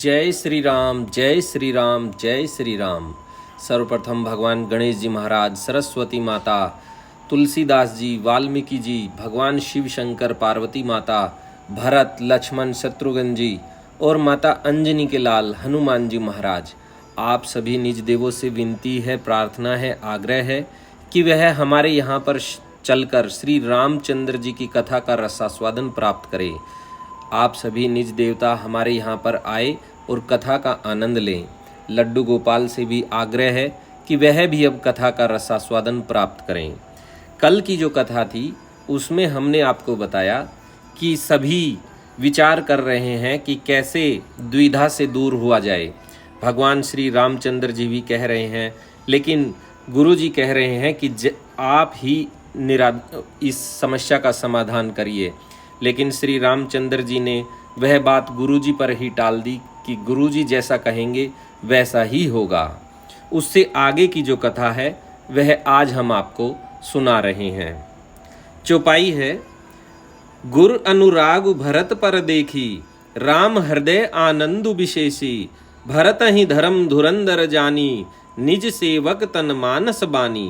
जय श्री राम, जय श्री राम, जय श्री राम। सर्वप्रथम भगवान गणेश जी महाराज, सरस्वती माता, तुलसीदास जी, वाल्मीकि जी, भगवान शिव शंकर, पार्वती माता, भरत, लक्ष्मण, शत्रुघ्न जी और माता अंजनी के लाल हनुमान जी महाराज, आप सभी निज देवों से विनती है, प्रार्थना है, आग्रह है कि वह हमारे यहाँ पर चलकर श्री रामचंद्र जी की कथा का रसास्वादन प्राप्त करें। आप सभी निज देवता हमारे यहाँ पर आए और कथा का आनंद लें। लड्डू गोपाल से भी आग्रह है कि वह भी अब कथा का रसास्वादन प्राप्त करें। कल की जो कथा थी उसमें हमने आपको बताया कि सभी विचार कर रहे हैं कि कैसे द्विधा से दूर हुआ जाए। भगवान श्री रामचंद्र जी भी कह रहे हैं, लेकिन गुरु जी कह रहे हैं कि आप ही इस समस्या का समाधान करिए। लेकिन श्री रामचंद्र जी ने वह बात गुरु जी पर ही टाल दी कि गुरु जी जैसा कहेंगे वैसा ही होगा। उससे आगे की जो कथा है वह आज हम आपको सुना रहे हैं। चौपाई है, गुर अनुराग भरत पर देखी, राम हृदय आनंदु विशेषी, भरत ही धर्म धुरंधर जानी, निज सेवक तन मानस बानी।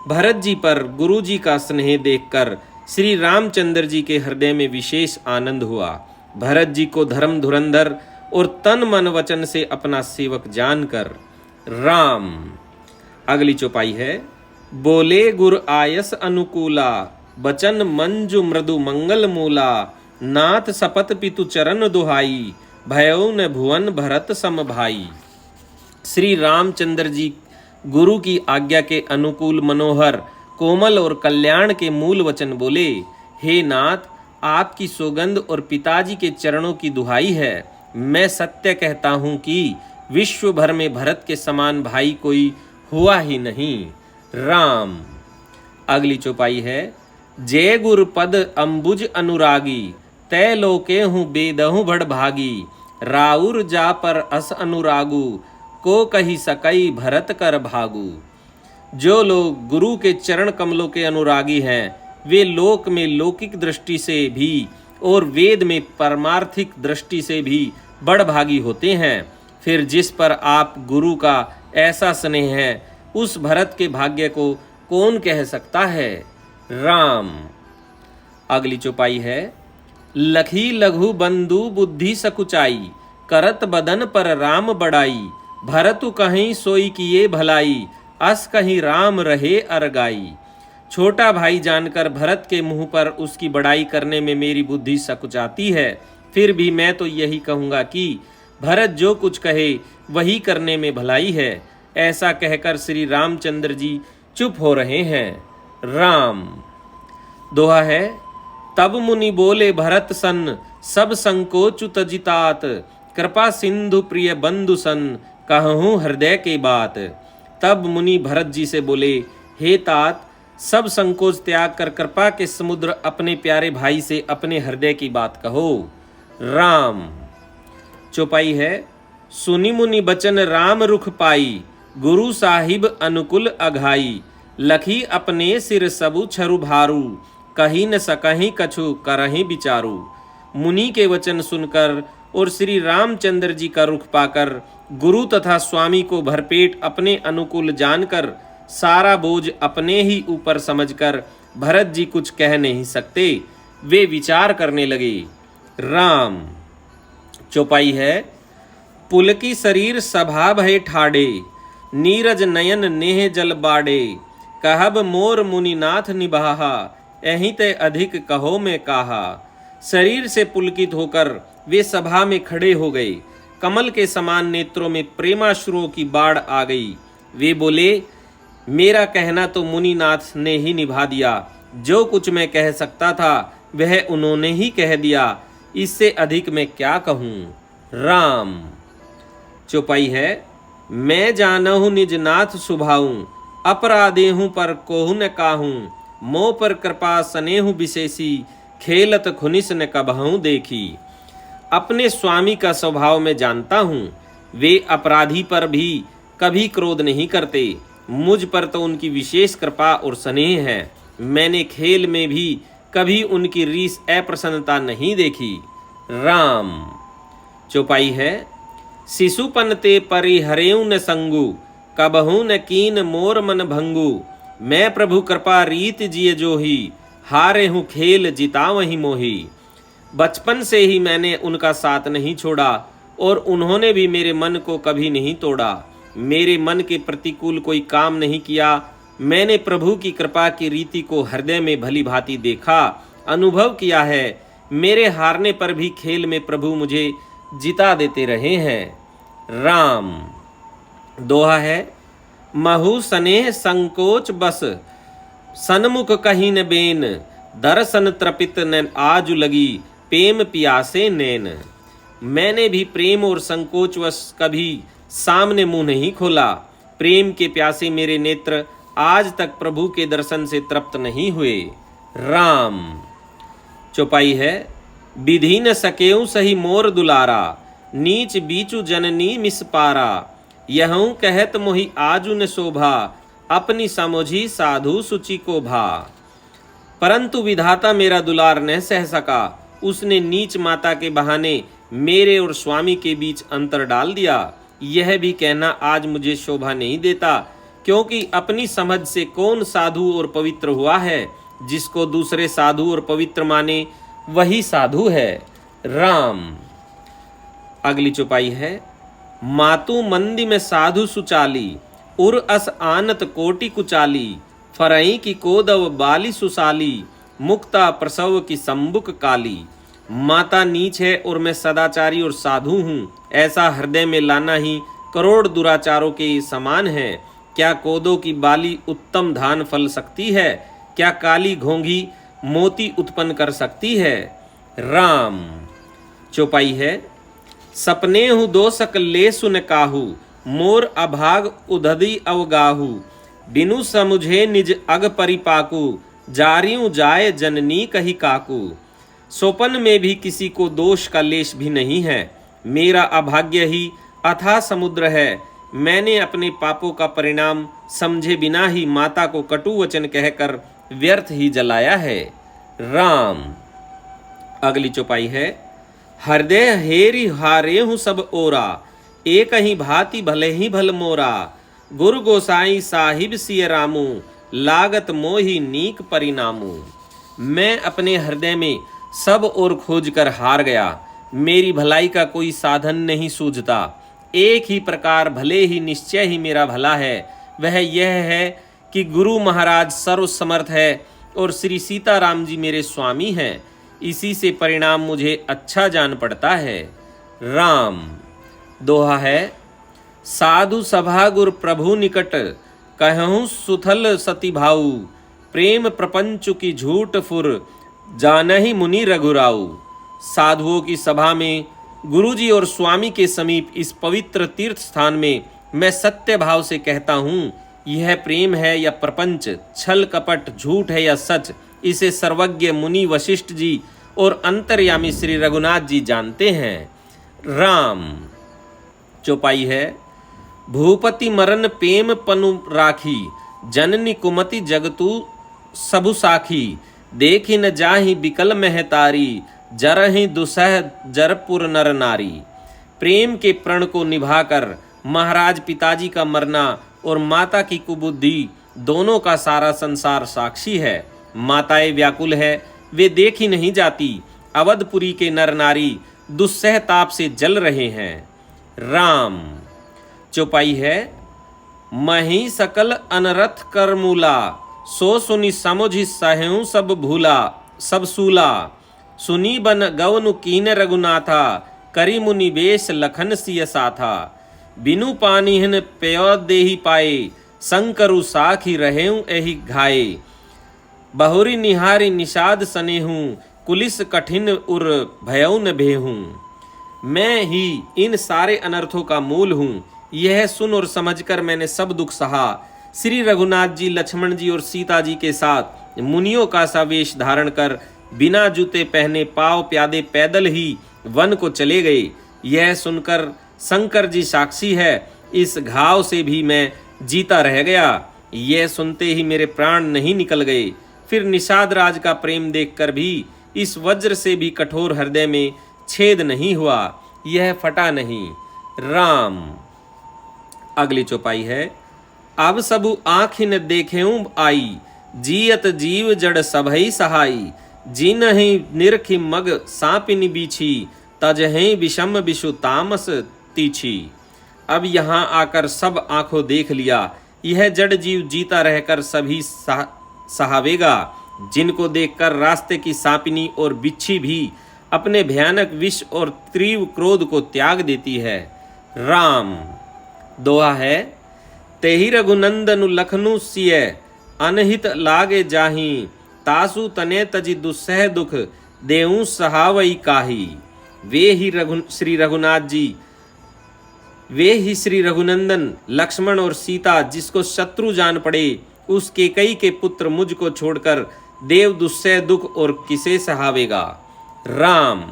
भरत जी पर गुरु जी का स्नेह देखकर श्री रामचंद्र जी के हृदय में विशेष आनंद हुआ। भरत जी को धर्म धुरंधर और तन मन वचन से अपना सेवक जानकर राम। अगली चौपाई है, बोले गुर आयस अनुकूला, बचन मंजु मृदु मंगल मूला, नाथ सपत पितु चरण दुहाई, भयो न भुवन भरत सम भाई। श्री रामचंद्र जी गुरु की आज्ञा के अनुकूल, मनोहर, कोमल और कल्याण के मूल वचन बोले। हे नाथ, आपकी सौगंध और पिताजी के चरणों की दुहाई है। मैं सत्य कहता हूँ कि विश्व भर में भरत के समान भाई कोई हुआ ही नहीं। राम। अगली चौपाई है, जय गुरु पद अंबुज अनुरागी, तय लोके हूँ बेदहु भड़ भागी, राउर जा पर अस अनुरागु, को कही सकई भरत कर भागु। जो लोग गुरु के चरण कमलों के अनुरागी हैं, वे लोक में लौकिक दृष्टि से भी और वेद में परमार्थिक दृष्टि से भी बड़भागी होते हैं। फिर जिस पर आप गुरु का ऐसा स्नेह है, उस भरत के भाग्य को कौन कह सकता है। राम। अगली चौपाई है, लखी लघु बंधु बुद्धि सकुचाई, करत बदन पर राम बड़ाई, भरतु कहीं सोई किए भलाई, अस कहीं राम रहे अरगाई। छोटा भाई जानकर भरत के मुंह पर उसकी बड़ाई करने में मेरी बुद्धि सकुचाती है। फिर भी मैं तो यही कहूँगा कि भरत जो कुछ कहे वही करने में भलाई है। ऐसा कहकर श्री रामचंद्र जी चुप हो रहे हैं। राम। दोहा है, तब मुनि बोले भरत सन, सब संकोच तजितात, कृपा सिंधु प्रिय बंधु सन, कहूँ हृदय के बात। तब मुनि भरत जी से बोले, हे तात, सब संकोच त्याग कर कृपा के समुद्र अपने प्यारे भाई से अपने हृदय की बात कहो। राम। चौपाई है, सुनि मुनि बचन राम रुख पाई, गुरु साहिब अनुकुल अघाई, लखी अपने सिर सबु छरु भारू, कहीं न सकहीं कछु करहीं विचारू। मुनि के वचन सुनकर और श्री रामचंद्र जी का रुख पाकर, गुरु तथा स्वामी को भरपेट अपने अनुकूल जानकर, सारा बोझ अपने ही ऊपर समझकर भरत जी कुछ कह नहीं सकते। वे विचार करने लगे। राम। चौपाई है, पुलकी शरीर सभा भय ठाड़े, नीरज नयन नेह जल बाड़े, कहब मोर मुनिनाथ निभाहा, एहि ते अधिक कहो में काहा। शरीर से पुलकित होकर वे सभा में खड़े हो गए। कमल के समान नेत्रों में प्रेमाश्रुओं की बाढ़ आ गई। वे बोले, मेरा कहना तो मुनिनाथ ने ही निभा दिया। जो कुछ मैं कह सकता था वह उन्होंने ही कह दिया। इससे अधिक मैं क्या कहूँ। राम। चौपाई है, मैं जानहु निज नाथ सुभाऊं, अपराधेहूं पर कोहु न काहूं, मोह पर कृपा स्नेहु विशेषी, खेलत खुनिस न कबहूं देखी। अपने स्वामी का स्वभाव मैं जानता हूँ। वे अपराधी पर भी कभी क्रोध नहीं करते। मुझ पर तो उनकी विशेष कृपा और स्नेह है। मैंने खेल में भी कभी उनकी रीस अप्रसन्नता नहीं देखी। राम। चौपाई है, शिशुपन ते परिहरेऊ न संगु, कबहू न कीन मोर मन भंगु। मैं प्रभु कृपा रीत जिय जोही, हारे हूँ खेल जितावहीं मोही। बचपन से ही मैंने उनका साथ नहीं छोड़ा और उन्होंने भी मेरे मन को कभी नहीं तोड़ा। मेरे मन के प्रतिकूल कोई काम नहीं किया। मैंने प्रभु की कृपा की रीति को हृदय में भली भांति देखा, अनुभव किया है। मेरे हारने पर भी खेल में प्रभु मुझे जिता देते रहे हैं। राम। दोहा है, महु स्नेह संकोच बस, सन्मुख कहीं न बेन। दर्शन त्रपित न आजु लगी, प्रेम पियासे नैन। मैंने भी प्रेम और संकोचवश कभी सामने मुंह नहीं खोला। प्रेम के प्यासे मेरे नेत्र आज तक प्रभु के दर्शन से तृप्त नहीं हुए। राम। चौपाई है, विधि न सकेऊ सही मोर दुलारा, नीच बीचू जननी मिस पारा। यहूँ कहत मोहि आजु न शोभा, अपनी समझी साधु सुचि को भा। परंतु विधाता मेरा दुलार न सह सका। उसने नीच माता के बहाने मेरे और स्वामी के बीच अंतर डाल दिया। यह भी कहना आज मुझे शोभा नहीं देता, क्योंकि अपनी समझ से कौन साधु और पवित्र हुआ है। जिसको दूसरे साधु और पवित्र माने वही साधु है। राम। अगली चौपाई है, मातु मंदी में साधु सुचाली, उर अस आनत कोटि कुचाली। फरई की कोदव बाली सुसाली, मुक्ता प्रसव की संबुक काली। माता नीच है और मैं सदाचारी और साधु हूँ, ऐसा हृदय में लाना ही करोड़ दुराचारों के समान है। क्या कोदो की बाली उत्तम धान फल सकती है? क्या काली घोंघी मोती उत्पन्न कर सकती है? राम। चौपाई है, सपने हूँ दोषक ले सुन काहू, मोर अभाग उधदी अवगाहू। बिनु समुझे निज अग परिपाकू, जारियूं जाए जननी कही काकू। सोपन में भी किसी को दोष का लेश भी नहीं है। मेरा अभाग्य ही अथाह समुद्र है। मैंने अपने पापों का परिणाम समझे बिना ही माता को कटु वचन कहकर व्यर्थ ही जलाया है। राम। अगली चौपाई है, हृदय हेरी हारे हूँ सब ओरा, एक ही भांति भले ही भल मोरा। गुरु गोसाई साहिब सिय रामू, लागत मोही नीक परिणामू। मैं अपने हृदय में सब ओर खोज कर हार गया। मेरी भलाई का कोई साधन नहीं सूझता। एक ही प्रकार भले ही निश्चय ही मेरा भला है, वह यह है कि गुरु महाराज सर्वसमर्थ है और श्री सीताराम जी मेरे स्वामी हैं। इसी से परिणाम मुझे अच्छा जान पड़ता है। राम। दोहा है, साधु सभा गुर प्रभु निकट, कहूँ सुथल सती भाऊ। प्रेम प्रपंच की झूठ फुर, जानहि मुनि रघुराऊ। साधुओं की सभा में गुरुजी और स्वामी के समीप इस पवित्र तीर्थ स्थान में मैं सत्य भाव से कहता हूँ, यह प्रेम है या प्रपंच, छल कपट, झूठ है या सच, इसे सर्वज्ञ मुनि वशिष्ठ जी और अंतर्यामी श्री रघुनाथ जी जानते हैं। राम। चौपाई है, भूपति मरन प्रेम पनु राखी, जननी कुमति जगतु सबु साखी। देखी न जाहि बिकल महतारी, जरहि दुसह जरपुर नर नारी। प्रेम के प्रण को निभाकर महाराज पिताजी का मरना और माता की कुबुद्धि दोनों का सारा संसार साक्षी है। माताएं व्याकुल है, वे देखी नहीं जाती। अवधपुरी के नर नारी दुस्सह ताप से जल रहे हैं। राम। चौपाई है, मही सकल अनरथ कर मूला, सो सुनी समुझि सहूं सब भूला। सब सूला सुनी बन गवनु कीन रघुनाथा, करी मुनि बेश लखन सिय साथा। बिनु पानिहन पेय देहि पाए, संकरु साखी रहेऊं एहि घाये। बहुरी निहारी निषाद सनेहूं, कुलिस कठिन उर भयऊ न भेहूं। मैं ही इन सारे अनर्थों का मूल हूँ। यह सुन और समझकर मैंने सब दुख सहा। श्री रघुनाथ जी, लक्ष्मण जी और सीता जी के साथ मुनियों का सा वेश धारण कर बिना जूते पहने पांव प्यादे पैदल ही वन को चले गए। यह सुनकर शंकर जी साक्षी है, इस घाव से भी मैं जीता रह गया। यह सुनते ही मेरे प्राण नहीं निकल गए। फिर निषाद राज का प्रेम देखकर भी इस वज्र से भी कठोर हृदय में छेद नहीं हुआ, यह फटा नहीं। राम। अगली चौपाई है, अब सबु आँखिन देखेऊं आई, जियत जीव जड़ सबहि सहाई, जिनहि निरखि मग सापिन बीछी, तजहि विषम विषु तामस तीछी। अब यहाँ आकर सब आंखों देख लिया, यह जड़ जीव जीता रहकर सभी सहावेगा, जिनको देखकर रास्ते की सांपिनी और बिच्छी भी अपने भयानक विष और तीव्र क्रोध को त्याग देती है। राम। दोहा है, तेहि रघुनंदनु लखनु सिय, अनहित लागे जाहि, तासु तने तजि दुस्सह दुख, देऊं सहावई काहि। वे ही श्री रघुनंदन लक्ष्मण और सीता, जिसको शत्रु जान पड़े, उस केकई के पुत्र मुझको छोड़कर देव दुस्सह दुख और किसे सहावेगा। राम।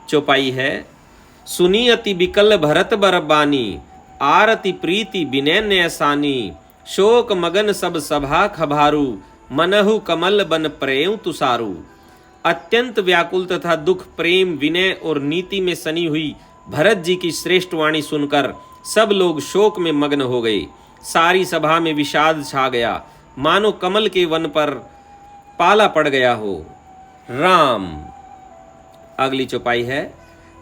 चौपाई है, सुनी अति बिकल भरत बर बानी, आरति प्रीति विनय नयसानी, शोक मगन सब सभा खभारू, मनहु कमल बन प्रेम तुसारू। अत्यंत व्याकुल तथा दुख, प्रेम, विनय और नीति में सनी हुई भरत जी की श्रेष्ठ वाणी सुनकर सब लोग शोक में मग्न हो गए। सारी सभा में विषाद छा गया, मानो कमल के वन पर पाला पड़ गया हो। राम। अगली चौपाई है,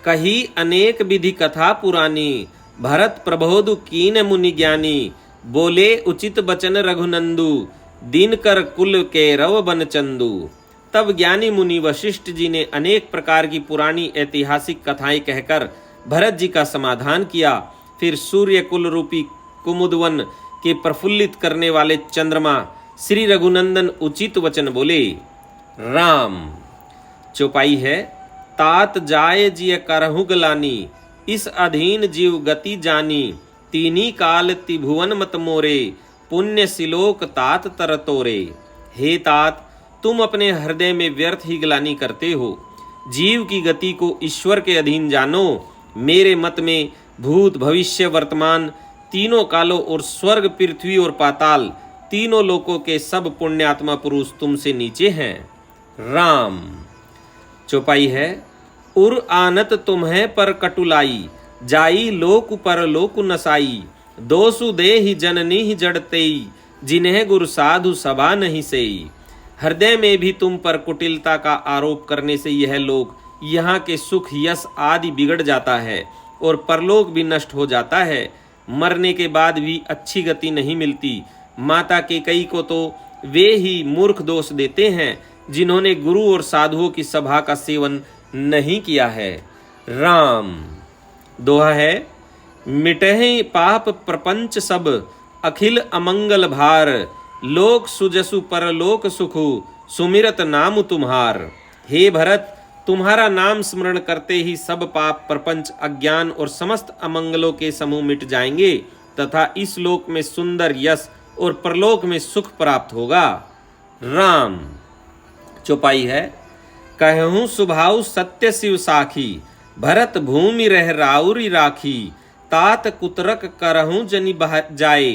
कही अनेक विधि कथा पुरानी, भरत प्रबोधु कीन मुनि ज्ञानी, बोले उचित बचन रघुनंदु, दीन कर कुल के रव बन चंदू। तब ज्ञानी मुनि वशिष्ठ जी ने अनेक प्रकार की पुरानी ऐतिहासिक कथाएं कहकर भरत जी का समाधान किया। फिर सूर्य कुल रूपी कुमुदवन के प्रफुल्लित करने वाले चंद्रमा श्री रघुनंदन उचित वचन बोले। राम। चौपाई है, तात जाय जिय करहु गलानी, इस अधीन जीव गति जानी, तीनी काल त्रिभुवन मत मोरे, पुण्य सिलोक तात तर तोरे। हे तात, तुम अपने हृदय में व्यर्थ ही ग्लानि करते हो, जीव की गति को ईश्वर के अधीन जानो। मेरे मत में भूत भविष्य वर्तमान तीनों कालों और स्वर्ग पृथ्वी और पाताल तीनों लोकों के सब पुण्यात्मा पुरुष तुमसे नीचे हैं। राम। चौपाई है, उर आनत तुम्हें पर कटुलाई, जाई लोक पर लोक नसाई, दोसु देहि जननी ही जड़तेई, जिन्हें गुरु साधु सभा नहीं सेई। हृदय में भी तुम पर कुटिलता का आरोप करने से यह लोक, यहाँ के सुख यश आदि बिगड़ जाता है और परलोक भी नष्ट हो जाता है। मरने के बाद भी अच्छी गति नहीं मिलती। माता केकई को तो वे ही मूर्ख दोष देते हैं जिन्होंने गुरु और साधुओं की सभा का सेवन नहीं किया है। राम। दोहा है, मिटहि पाप प्रपंच सब, अखिल अमंगल भार, लोक सुजसु परलोक सुखु, सुमिरत नाम तुम्हार। हे भरत, तुम्हारा नाम स्मरण करते ही सब पाप, प्रपंच, अज्ञान और समस्त अमंगलों के समूह मिट जाएंगे तथा इस लोक में सुंदर यश और परलोक में सुख प्राप्त होगा। राम। चौपाई है, कहूँ सुभाव सत्य शिव साखी, भरत भूमि रह राउरी राखी, तात कुतरक करहूँ जनि बह जाए,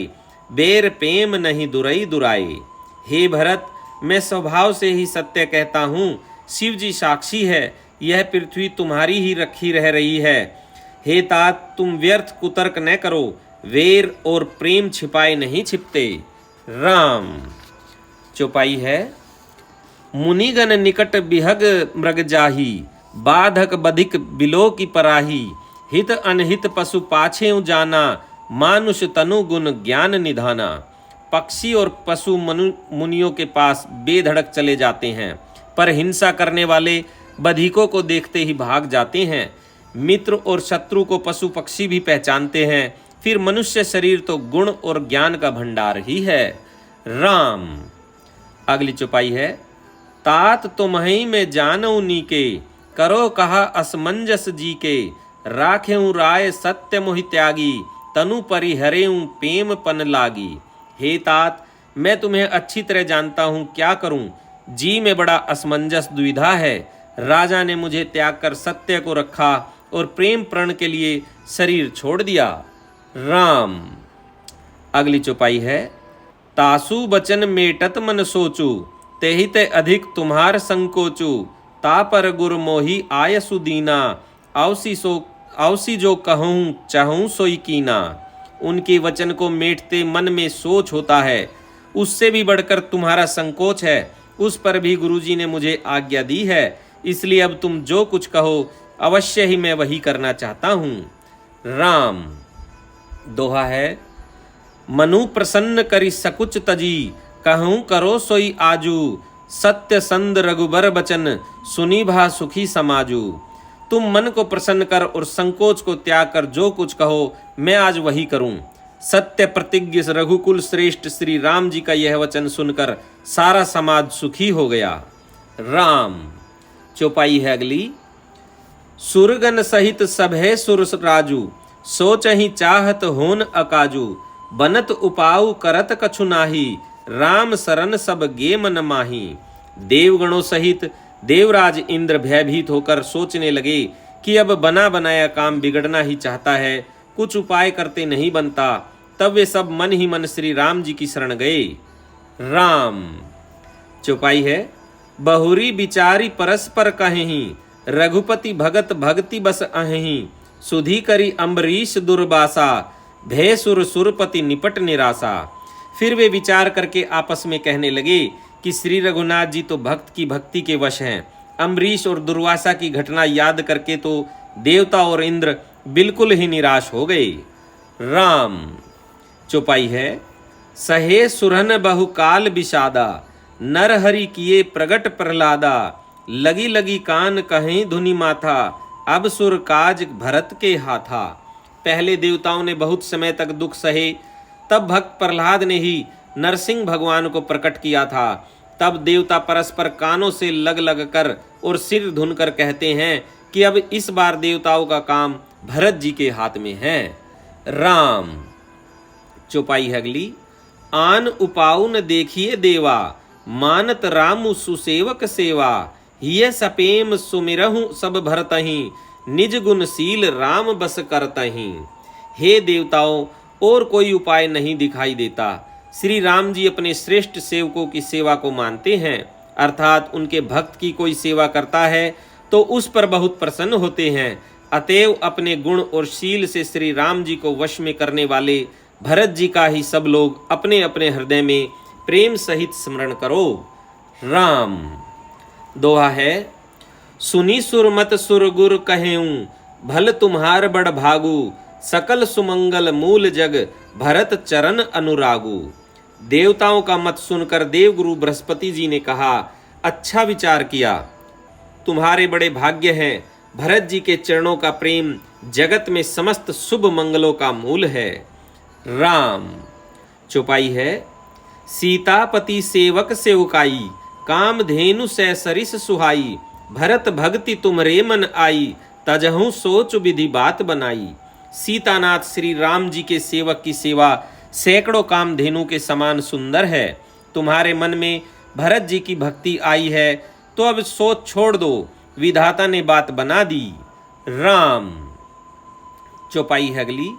बेर प्रेम नहीं दुरई दुराए। हे भरत, मैं स्वभाव से ही सत्य कहता हूँ, शिव जी साक्षी है, यह पृथ्वी तुम्हारी ही रखी रह रही है। हे तात, तुम व्यर्थ कुतर्क न करो, वेर और प्रेम छिपाए नहीं छिपते। राम। चौपाई है, मुनिगण निकट बिहग मृग जाही, बाधक बधिक बिलो की पराही, हित अनहित पशु पाछे जाना, मानुष तनु गुण ज्ञान निधाना। पक्षी और पशु मुनियों के पास बेधड़क चले जाते हैं, पर हिंसा करने वाले बधिकों को देखते ही भाग जाते हैं। मित्र और शत्रु को पशु पक्षी भी पहचानते हैं, फिर मनुष्य शरीर तो गुण और ज्ञान का भंडार ही है। राम। अगली चौपाई है, तात तुम्हि में जानऊ नीके, करो कहा असमंजस जी के, राखेऊ राय सत्य मोहि त्यागी, तनु परिहरेऊ प्रेम पन लागी। हे तात, मैं तुम्हें अच्छी तरह जानता हूँ, क्या करूँ, जी में बड़ा असमंजस दुविधा है। राजा ने मुझे त्याग कर सत्य को रखा और प्रेम प्रण के लिए शरीर छोड़ दिया। राम। अगली चौपाई है, तासु बचन मेटत मन सोचू, तेहि ते अधिक तुम्हार संकोचू, ता पर गुर मोहि आय सुदीना, आवसी सो आवसी जो कहूँ चाहूँ सोई कीना। उनके वचन को मेटते मन में सोच होता है, उससे भी बढ़कर तुम्हारा संकोच है। उस पर भी गुरुजी ने मुझे आज्ञा दी है, इसलिए अब तुम जो कुछ कहो अवश्य ही मैं वही करना चाहता हूँ। राम। दोहा है, मनु प्रसन्न करि सकुच तजी, कहूँ करो सोई आजू। सत्य संद रघुबर बचन, सुनी भा सुखी समाजू। तुम मन को प्रसन्न कर और संकोच को त्याग कर जो कुछ कहो मैं आज वही करूं। सत्य प्रतिज्ञ रघुकुल श्रेष्ठ श्री राम जी का यह वचन सुनकर सारा समाज सुखी हो गया। राम। चौपाई है अगली। सुरगन सहित सभे सुर राजू, सोचहि चाहत होन अकाजू। बनत उपाऊ करत कछु नाही, राम शरण सब गे मन माही। देवगणों सहित देवराज इंद्र भयभीत होकर सोचने लगे कि अब बना बनाया काम बिगड़ना ही चाहता है, कुछ उपाय करते नहीं बनता। तब वे सब मन ही मन श्री राम जी की शरण गए। राम। चौपाई है, बहुरी बिचारी परस्पर कहेहि, रघुपति भगत भक्ति बस अहेहि। सुधी करी अम्बरीश दुर्बासा, भय सुर सुरपति निपट निराशा। फिर वे विचार करके आपस में कहने लगे कि श्री रघुनाथ जी तो भक्त की भक्ति के वश हैं। अम्बरीश और दुर्वासा की घटना याद करके तो देवता और इंद्र बिल्कुल ही निराश हो गए। राम। चौपाई है, सहे सुरहन बहुकाल विषादा, नर हरि किए प्रगट प्रहलादा। लगी लगी कान कहें धुनि माथा, अब सुर काज भरत के हाथा। पहले देवताओं ने बहुत समय तक दुख सहे, तब भक्त प्रहलाद ने ही नरसिंह भगवान को प्रकट किया था। तब देवता परस्पर कानों से लग लग कर और सिर धुन कर कहते हैं कि अब इस बार देवताओं का काम भरत जी के हाथ में है। राम। चौपाई है अगली। आन उपाऊ न देखिए देवा, मानत रामु सुसेवक सेवा। हिय सपेम सुमिरहु सब भरतहि, निज गुणशील राम बस करतहि। हे देवताओं, और कोई उपाय नहीं दिखाई देता। श्री राम जी अपने श्रेष्ठ सेवकों की सेवा को मानते हैं, अर्थात उनके भक्त की कोई सेवा करता है तो उस पर बहुत प्रसन्न होते हैं। अतएव अपने गुण और शील से श्री राम जी को वश में करने वाले भरत जी का ही सब लोग अपने अपने हृदय में प्रेम सहित स्मरण करो। राम। दोहा है, सुनी सुरमत सुरगुर कहेऊं, भल तुम्हार बड़ भागु। सकल सुमंगल मूल जग, भरत चरण अनुरागु। देवताओं का मत सुनकर देवगुरु बृहस्पति जी ने कहा, अच्छा विचार किया, तुम्हारे बड़े भाग्य हैं। भरत जी के चरणों का प्रेम जगत में समस्त शुभ मंगलों का मूल है। राम। चौपाई है, सीतापति सेवक सेवकाई, काम धेनु सै सरिस सुहाई। भरत भक्ति तुमरे मन आई, तजहु सोच विधि बात बनाई। सीतानाथ श्री राम जी के सेवक की सेवा सैकड़ों कामधेनु के समान सुंदर है। तुम्हारे मन में भरत जी की भक्ति आई है तो अब सोच छोड़ दो, विधाता ने बात बना दी। राम। चौपाई है अगली।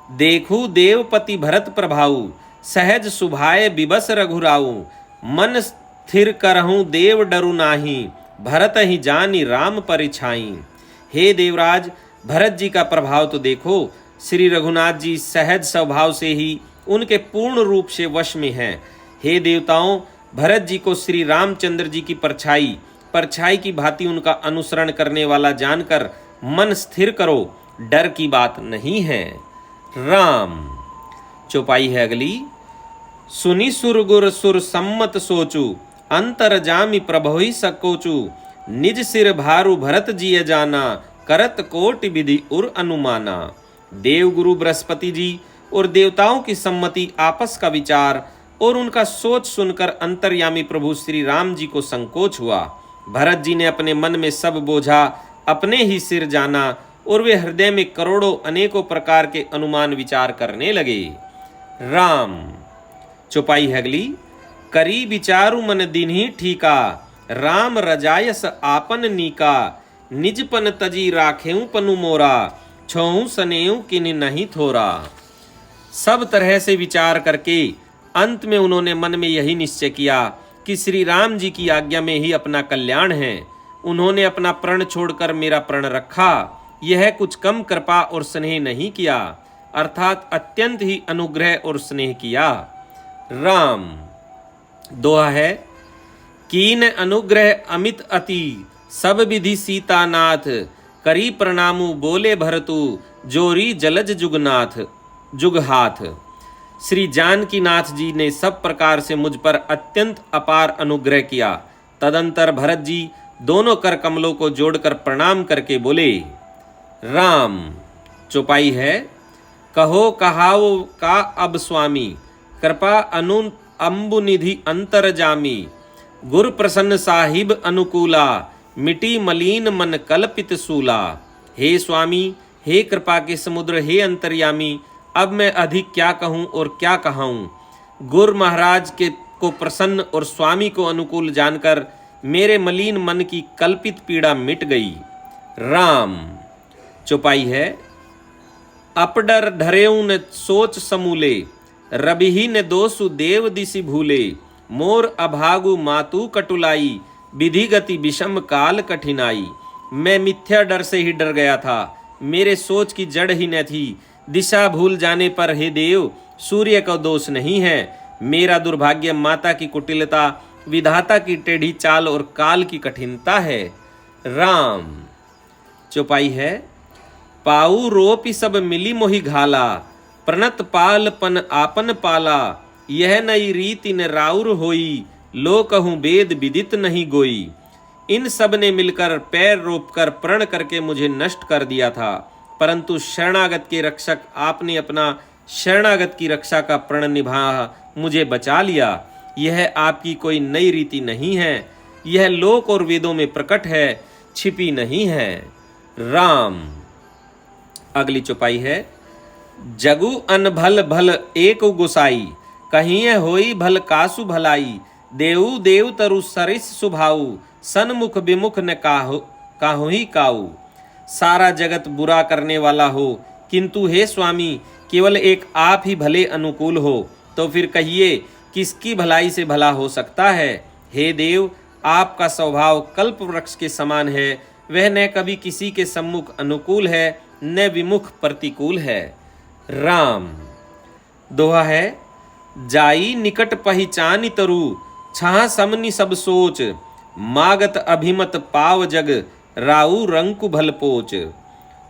देखू देवपति भरत प्रभाऊ, सहज सुभाए विबस रघुराऊ। मन स्थिर करहूँ देव डरु नाही, भरत ही जानी राम परिछाई। हे देवराज, भरत जी का प्रभाव तो देखो। श्री रघुनाथ जी सहज स्वभाव से ही उनके पूर्ण रूप से वश में हैं। हे देवताओं, भरत जी को श्री रामचंद्र जी की परछाई की भांति उनका अनुसरण करने वाला जानकर मन स्थिर करो, डर की बात नहीं है। राम। चौपाई है अगली। सुनी सुरगुर सुर सम्मत सोचू, अंतर जामि प्रभोहि सकोचू। निज सिर भारू भरत जी जाना, करत कोटि विधि उर अनुमाना। देवगुरु बृहस्पति जी और देवताओं की सम्मति, आपस का विचार और उनका सोच सुनकर अंतर्यामी प्रभु श्री राम जी को संकोच हुआ। भरत जी ने अपने मन में सब बोझा अपने ही सिर जाना और वे हृदय में करोड़ों अनेकों प्रकार के अनुमान विचार करने लगे। राम। चौपाई है अगली। करी विचारु मन दिन्ही ठीका, राम रजायस आपन नीका। निजपन तजी राखेऊ पनु मोरा, छोऊ सनेऊ किन नहीं थोरा। सब तरह से विचार करके अंत में उन्होंने मन में यही निश्चय किया कि श्री राम जी की आज्ञा में ही अपना कल्याण है। उन्होंने अपना प्रण छोड़कर मेरा प्रण रखा, यह कुछ कम कृपा और स्नेह नहीं किया, अर्थात अत्यंत ही अनुग्रह और स्नेह किया। राम। दोहा है, कीन अनुग्रह अमित अति, सब विधि सीतानाथ, करी प्रणामु बोले भरतु, जोरी जलज जुगनाथ जुगहाथ। श्री जानकीनाथ जी ने सब प्रकार से मुझ पर अत्यंत अपार अनुग्रह किया। तदंतर भरत जी दोनों कर कमलों को जोड़कर प्रणाम करके बोले। राम। चौपाई है, कहो कहाओ का अब स्वामी, कृपा अनु अम्बु निधि अंतर जामी, गुर प्रसन्न साहिब अनुकूला, मिटी मलीन मन कल्पित सूला। हे स्वामी, हे कृपा के समुद्र, हे अंतर्यामी, अब मैं अधिक क्या कहूँ और क्या कहाऊँ। गुर महाराज के को प्रसन्न और स्वामी को अनुकूल जानकर मेरे मलिन मन की कल्पित पीड़ा मिट गई। राम। चौपाई है, अपडर ढरेऊ न सोच समूले, रबिही न दोसु देव दिशि भूले, मोर अभागु मातु कटुलाई, विधि गति विषम काल कठिनाई। मैं मिथ्या डर से ही डर गया था, मेरे सोच की जड़ ही न थी। दिशा भूल जाने पर हे देव सूर्य का दोष नहीं है, मेरा दुर्भाग्य माता की कुटिलता, विधाता की टेढ़ी चाल और काल की कठिनता है। राम। चौपाई है, पाऊ रोपि सब मिली मोहि घाला, प्रणत पाल पन आपन पाला, यह नई रीति न राउर होई, लो कहूँ वेद विदित नहीं गोई। इन सब ने मिलकर पैर रोपकर प्रण करके मुझे नष्ट कर दिया था, परंतु शरणागत के रक्षक आपने अपना शरणागत की रक्षा का प्रण निभा मुझे बचा लिया। यह आपकी कोई नई रीति नहीं है, यह लोक और वेदों में प्रकट है, छिपी नहीं है। राम। अगली चौपाई है, जगु अन भल भल एक गुसाई, कहीं होई भल कासु भलाई, देऊ देव तरु सरिस सुभाऊ, सन्मुख विमुख न काहु ही काऊ। सारा जगत बुरा करने वाला हो, किंतु हे स्वामी केवल एक आप ही भले अनुकूल हो, तो फिर कहिए किसकी भलाई से भला हो सकता है। हे देव, आपका स्वभाव कल्प वृक्ष के समान है, वह न कभी किसी के सम्मुख अनुकूल है न विमुख प्रतिकूल है। राम। दोहा है, जाई निकट पहिचानी तरु, छाह समनि सब सोच, मागत अभिमत पाव जग, राउ रंकु भल पोच।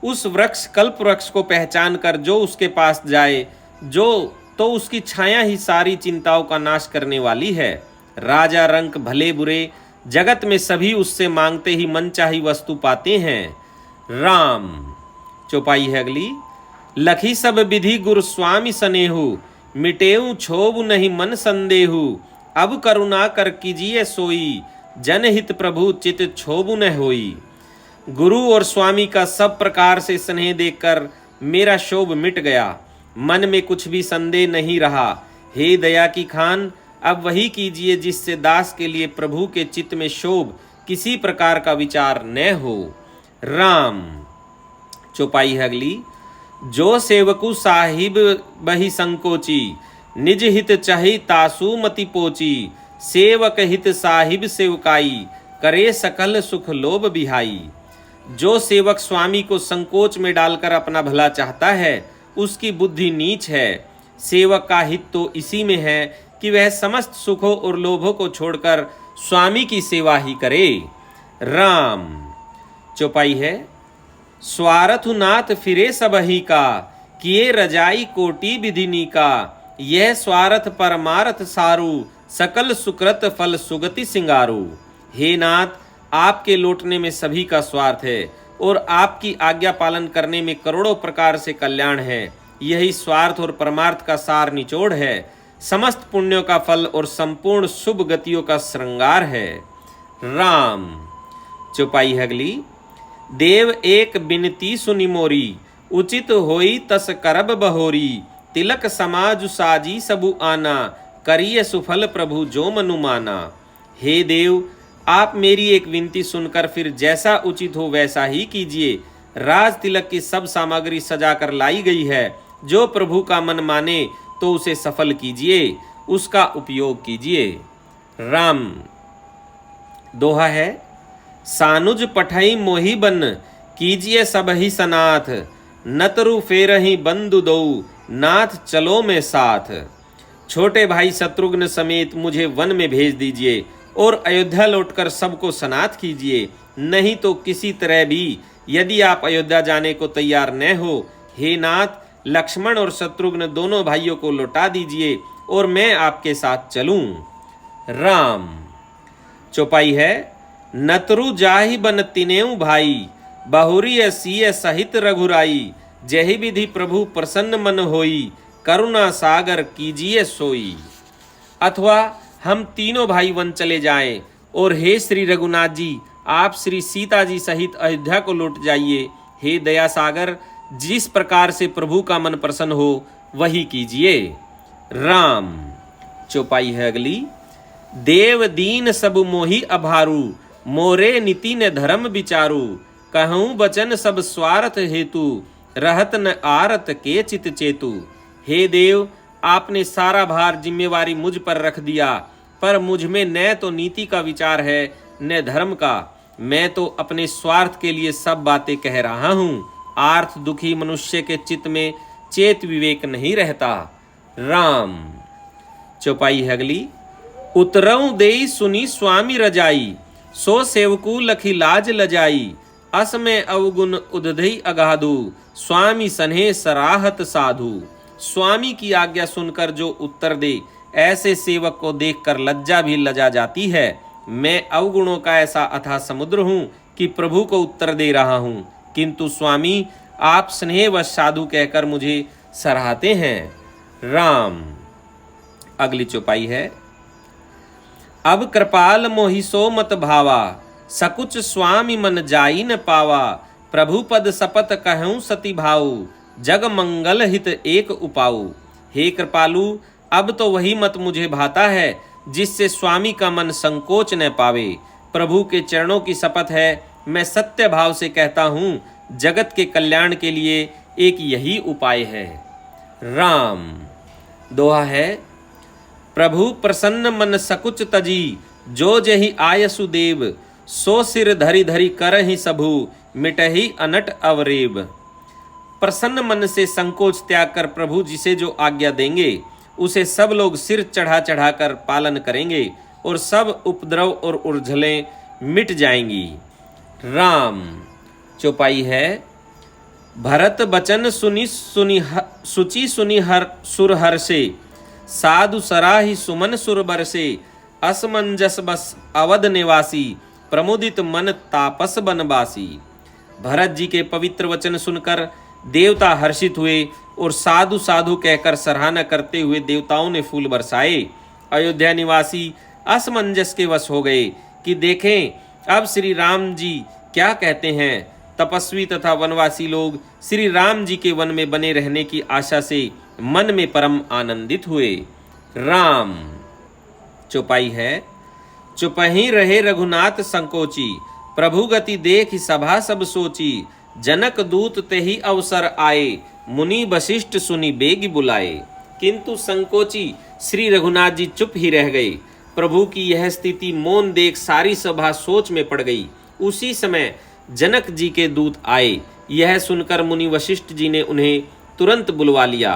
उस वृक्ष कल्प वृक्ष को पहचान कर जो उसके पास जाए, जो तो उसकी छाया ही सारी चिंताओं का नाश करने वाली है। राजा रंक भले बुरे जगत में सभी उससे मांगते ही मनचाही वस्तु पाते हैं। राम। चौपाई है अगली, लखी सब विधि गुरु स्वामी सनेहु, मिटेऊ छोबु नहीं मन संदेहु, अब करुणा कर कीजिए सोई, जनहित प्रभु चित छोबु न होई। गुरु और स्वामी का सब प्रकार से स्नेह देखकर मेरा शोभ मिट गया, मन में कुछ भी संदेह नहीं रहा। हे दया की खान, अब वही कीजिए जिससे दास के लिए प्रभु के चित्त में शोभ किसी प्रकार का विचार न हो। राम। चौपाई है अगली, जो सेवकु साहिब बही संकोची, निज हित चाही तासु मति पोची, सेवक हित साहिब सेवकाई, करे सकल सुख लोभ बिहाई। जो सेवक स्वामी को संकोच में डालकर अपना भला चाहता है, उसकी बुद्धि नीच है। सेवक का हित तो इसी में है कि वह समस्त सुखों और लोभों को छोड़कर स्वामी की सेवा ही करे। राम। चौपाई है, स्वार्थु नाथ फिरे सबही का, किए रजाई कोटि विधिनी का, यह स्वार्थ परमार्थ सारू, सकल सुकृत फल सुगति सिंगारू। हे नाथ, आपके लौटने में सभी का स्वार्थ है और आपकी आज्ञा पालन करने में करोड़ों प्रकार से कल्याण है। यही स्वार्थ और परमार्थ का सार निचोड़ है, समस्त पुण्यों का फल और संपूर्ण शुभ गतियों का श्रृंगार है। राम। चौपाई है अगली, देव एक बिनती सुनि मोरी, उचित होई तस करब बहोरी, तिलक समाज साजी सबु आना, करिय सुफल प्रभु जो मनु माना। हे देव, आप मेरी एक विनती सुनकर फिर जैसा उचित हो वैसा ही कीजिए। राज तिलक की सब सामग्री सजा कर लाई गई है, जो प्रभु का मन माने तो उसे सफल कीजिए, उसका उपयोग कीजिए। राम। दोहा है, सानुज पठई मोहि बन, कीजिए सब ही सनाथ, नतरु फेरहि बंधु दो, नाथ चलो में साथ। छोटे भाई शत्रुघ्न समेत मुझे वन में भेज दीजिए और अयोध्या लौटकर सबको सनाथ कीजिए, नहीं तो किसी तरह भी यदि आप अयोध्या जाने को तैयार न हो, हे नाथ लक्ष्मण और शत्रुघ्न दोनों भाइयों को लौटा दीजिए और मैं आपके साथ चलूं। राम। चौपाई है, नतरु जाहि बन तिनेऊ भाई, बहुरी सिय सहित रघुराई, जहि विधि प्रभु प्रसन्न मन होई, करुणा सागर कीजिए सोई। अथवा हम तीनों भाई वन चले जाएं और हे श्री रघुनाथ जी आप श्री सीता जी सहित अयोध्या को लौट जाइए। हे दया सागर, जिस प्रकार से प्रभु का मन प्रसन्न हो वही कीजिए। राम। चौपाई है अगली, देव दीन सब मोहि अभारू, मोरे नीति न धर्म विचारू, कहूँ बचन सब स्वार्थ हेतु, रहत न आरत के चित चेतु। हे देव, आपने सारा भार जिम्मेवारी मुझ पर रख दिया, पर मुझ में न तो नीति का विचार है न धर्म का। मैं तो अपने स्वार्थ के लिए सब बातें कह रहा हूँ। आर्थ दुखी मनुष्य के चित्त में चेत विवेक नहीं रहता। राम। चौपाई है अगली, उतरऊ देई सुनी स्वामी रजाई, सो सेवकू लखी लाज लजाई, अस में अवगुण उदधई अगाधु, स्वामी सन्हे सराहत साधु। स्वामी की आज्ञा सुनकर जो उत्तर दे, ऐसे सेवक को देखकर लज्जा भी लजा जाती है। मैं अवगुणों का ऐसा अथाह समुद्र हूँ कि प्रभु को उत्तर दे रहा हूँ, किंतु स्वामी आप स्नेह व साधु कहकर मुझे सराहते हैं। राम। अगली चौपाई है, अब कृपाल मोहि सो मत भावा, सकुच स्वामी मन जाई न पावा, प्रभु पद सपत कहूँ सती भाऊ, जग मंगल हित एक उपाऊ। हे कृपालु, अब तो वही मत मुझे भाता है जिससे स्वामी का मन संकोच न पावे। प्रभु के चरणों की शपथ है, मैं सत्य भाव से कहता हूँ, जगत के कल्याण के लिए एक यही उपाय है। राम। दोहा है, प्रभु प्रसन्न मन सकुच तजी, जो जहि आयसु देव, सो सिर धरि धरि करहि सबु, मिटहि अनट अवरेब। प्रसन्न मन से संकोच त्याग कर प्रभु जिसे जो आज्ञा देंगे उसे सब लोग सिर चढ़ा चढ़ा कर पालन करेंगे और सब उपद्रव और उर्झलें मिट जाएंगी। राम। चौपाई है, भरत बचन सुनि सुनि सुचि सुनि हर सुर हर्षे, साधु सराहि सुमन सुर बरसे, असमंजस बस अवध निवासी, प्रमुदित मन तापस बनवासी। भरत जी के पवित्र वचन सुनकर देवता हर्षित हुए और साधु साधु कहकर सराहना करते हुए देवताओं ने फूल बरसाए। अयोध्या निवासी असमंजस के वश हो गए कि देखें अब श्री राम जी क्या कहते हैं। तपस्वी तथा वनवासी लोग श्री राम जी के वन में बने रहने की आशा से मन में परम आनंदित हुए। राम। चौपाई है, चुपहि रहे रघुनाथ संकोची, प्रभु गति देख सभा सब सोची, जनक दूत तेहि अवसर आए, मुनि वशिष्ठ सुनि बेगी बुलाए। किंतु संकोची श्री रघुनाथ जी चुप ही रह गए। प्रभु की यह स्थिति मौन देख सारी सभा सोच में पड़ गई। उसी समय जनक जी के दूत आए। यह सुनकर मुनि वशिष्ठ जी ने उन्हें तुरंत बुलवा लिया।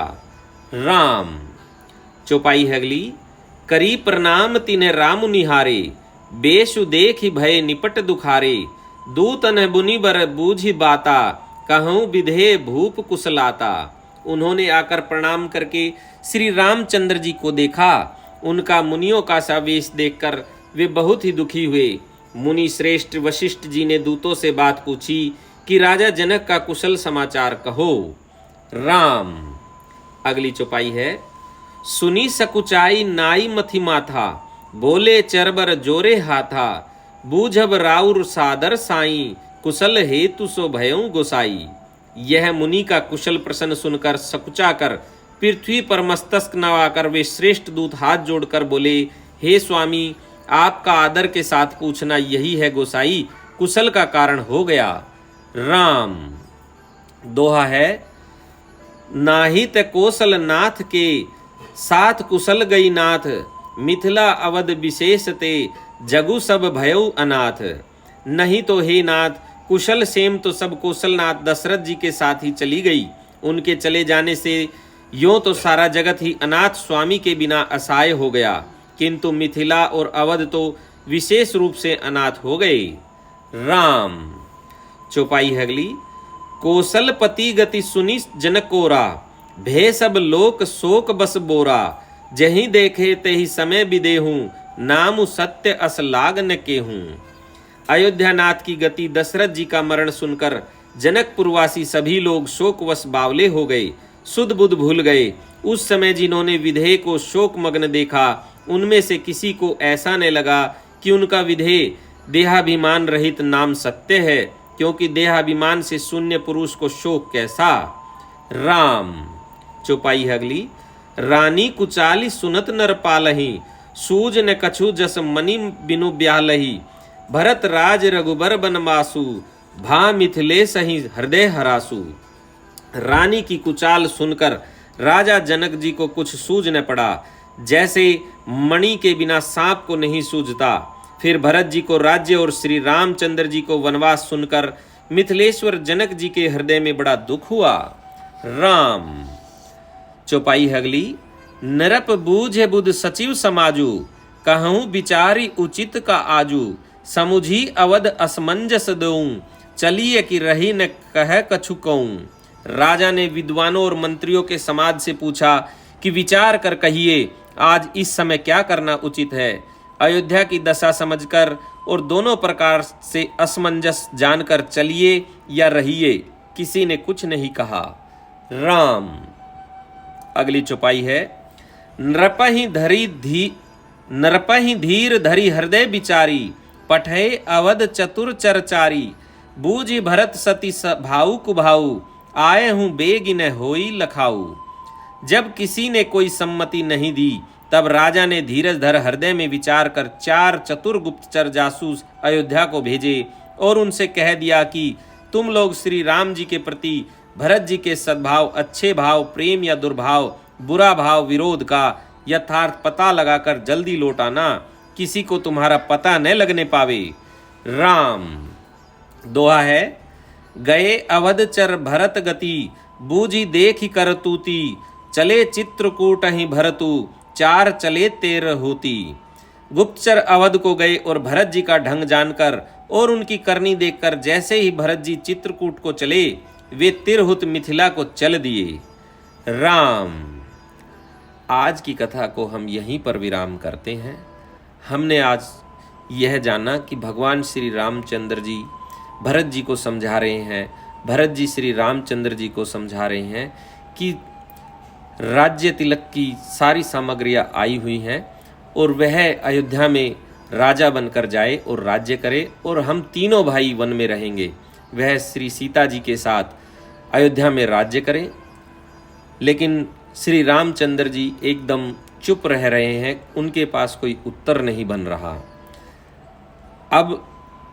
राम। चौपाई है अगली, करी प्रणाम तिन्ह राम निहारे, बेशु देखि भय निपट दुखारे, दूतन बुनि बर बूझि बाता, कहूँ विधे भूप कुशलाता। उन्होंने आकर प्रणाम करके श्री रामचंद्र जी को देखा। उनका मुनियों का सा वेश देखकर वे बहुत ही दुखी हुए। मुनि श्रेष्ठ वशिष्ठ जी ने दूतों से बात पूछी कि राजा जनक का कुशल समाचार कहो। राम। अगली चौपाई है, सुनी सकुचाई नाई मथि माथा, बोले चरबर जोरे हाथा, बूझब राउर सादर साई, कुशल हेतु सो भयऊ गोसाई। यह मुनि का कुशल प्रश्न सुनकर सकुचा कर पृथ्वी पर मस्तक नवाकर वे श्रेष्ठ दूत हाथ जोड़कर बोले, हे स्वामी, आपका आदर के साथ पूछना यही है गोसाई, कुशल का कारण हो गया। राम। दोहा है, नाहित कौशल नाथ के, साथ कुशल गई नाथ, मिथिला अवध विशेष ते, जगु सब भयउ अनाथ। नहीं तो हे नाथ कुशल सेम तो सब कौशलनाथ दशरथ जी के साथ ही चली गई। उनके चले जाने से यों तो सारा जगत ही अनाथ स्वामी के बिना असहाय हो गया, किंतु मिथिला और अवध तो विशेष रूप से अनाथ हो गए। राम। चौपाई है अगली। कौशलपति गति सुनि जनकोरा, भे सब लोक शोक बस बोरा। जहीं देखे तेहि समय विदेहूं, नामु सत्य अस लाग न केहूं। अयोध्या नाथ की गति, दशरथ जी का मरण सुनकर जनकपुरवासी सभी लोग शोकवश बावले हो गए, सुध बुध भूल गए। उस समय जिन्होंने विधेय को शोकमग्न देखा, उनमें से किसी को ऐसा न लगा कि उनका विधेय देहाभिमान रहित नाम सत्य है, क्योंकि देहाभिमान से शून्य पुरुष को शोक कैसा। राम। चौपाई है अगली। रानी कुचाली सुनत नर पालही, सूज न कछु जस मणि बिनु ब्यालही। भरत राज रघुबर बनवासु, भा मिथिलेश ही हृदय हरासु। रानी की कुचाल सुनकर राजा जनक जी को कुछ सूझ न पड़ा, जैसे मणि के बिना सांप को नहीं सूझता। फिर भरत जी को राज्य और श्री रामचंद्र जी को वनवास सुनकर मिथिलेश्वर जनक जी के हृदय में बड़ा दुख हुआ। राम। चौपाई है अगली। नरप बूझे बुध सचिव समाजू, कहूँ विचारी उचित का आजू। समुझी अवध असमंजस दऊं, चलिए कि रही न कह कछु कहूं। राजा ने विद्वानों और मंत्रियों के समाज से पूछा कि विचार कर कहिए, आज इस समय क्या करना उचित है। अयोध्या की दशा समझकर और दोनों प्रकार से असमंजस जानकर चलिए या रहिए, किसी ने कुछ नहीं कहा। राम। अगली चौपाई है। नरपहि धीर धरी हृदय विचारी, पठे अवध चतुर चरचारी। बूझि भरत सती भाऊ कुभाऊ, आए हूं बेग न होई लखाऊ। जब किसी ने कोई सम्मति नहीं दी, तब राजा ने धीरज धर हृदय में विचार कर 4 चतुर गुप्तचर जासूस अयोध्या को भेजे और उनसे कह दिया कि तुम लोग श्री राम जी के प्रति भरत जी के सद्भाव, अच्छे भाव, प्रेम या दुर्भाव, बुरा भाव, विरोध का यथार्थ पता लगाकर जल्दी लौट आना, किसी को तुम्हारा पता न लगने पावे। राम। दोहा है। गए अवधचर भरत गति, बूझी देखी करतूती। चले चित्रकूट ही भरतु, 4 चले 13 होती। गुप्तचर अवध को गए और भरत जी का ढंग जानकर और उनकी करनी देखकर जैसे ही भरत जी चित्रकूट को चले, वे तिरहुत मिथिला को चल दिए। राम। आज की कथा को हम यहीं पर विराम करते हैं। हमने आज यह जाना कि भगवान श्री रामचंद्र जी भरत जी को समझा रहे हैं, भरत जी श्री रामचंद्र जी को समझा रहे हैं कि राज्य तिलक की सारी सामग्रियाँ आई हुई हैं और वह अयोध्या में राजा बनकर जाए और राज्य करे, और हम तीनों भाई वन में रहेंगे। वह श्री सीता जी के साथ अयोध्या में राज्य करें। लेकिन श्री रामचंद्र जी एकदम चुप रह रहे हैं, उनके पास कोई उत्तर नहीं बन रहा। अब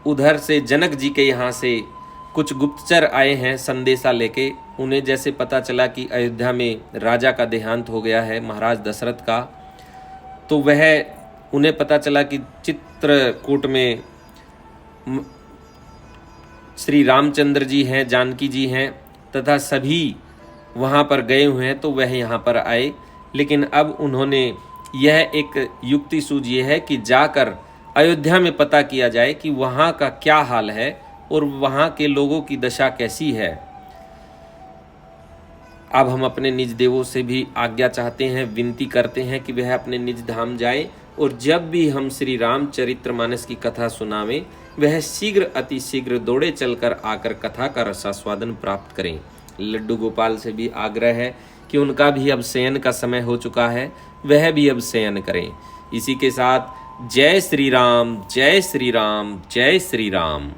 उधर से जनक जी के यहाँ से कुछ गुप्तचर आए हैं संदेशा लेके। उन्हें जैसे पता चला कि अयोध्या में राजा का देहांत हो गया है, महाराज दशरथ का, तो उन्हें पता चला कि चित्रकूट में श्री रामचंद्र जी हैं, जानकी जी हैं तथा सभी वहाँ पर गए हुए हैं, तो वह यहाँ पर आए। लेकिन अब उन्होंने यह एक युक्ति सूझी है कि जाकर अयोध्या में पता किया जाए कि वहाँ का क्या हाल है और वहाँ के लोगों की दशा कैसी है। अब हम अपने निज देवों से भी आज्ञा चाहते हैं, विनती करते हैं कि वह अपने निज धाम जाए, और जब भी हम श्री रामचरितमानस की कथा सुनावें, वह शीघ्र अति शीघ्र दौड़े चलकर आकर कथा का रसास्वादन प्राप्त करें। लड्डू गोपाल से भी आग्रह है कि उनका भी अब शयन का समय हो चुका है, वह भी अब शयन करें। इसी के साथ जय श्री राम, जय श्री राम, जय श्री राम।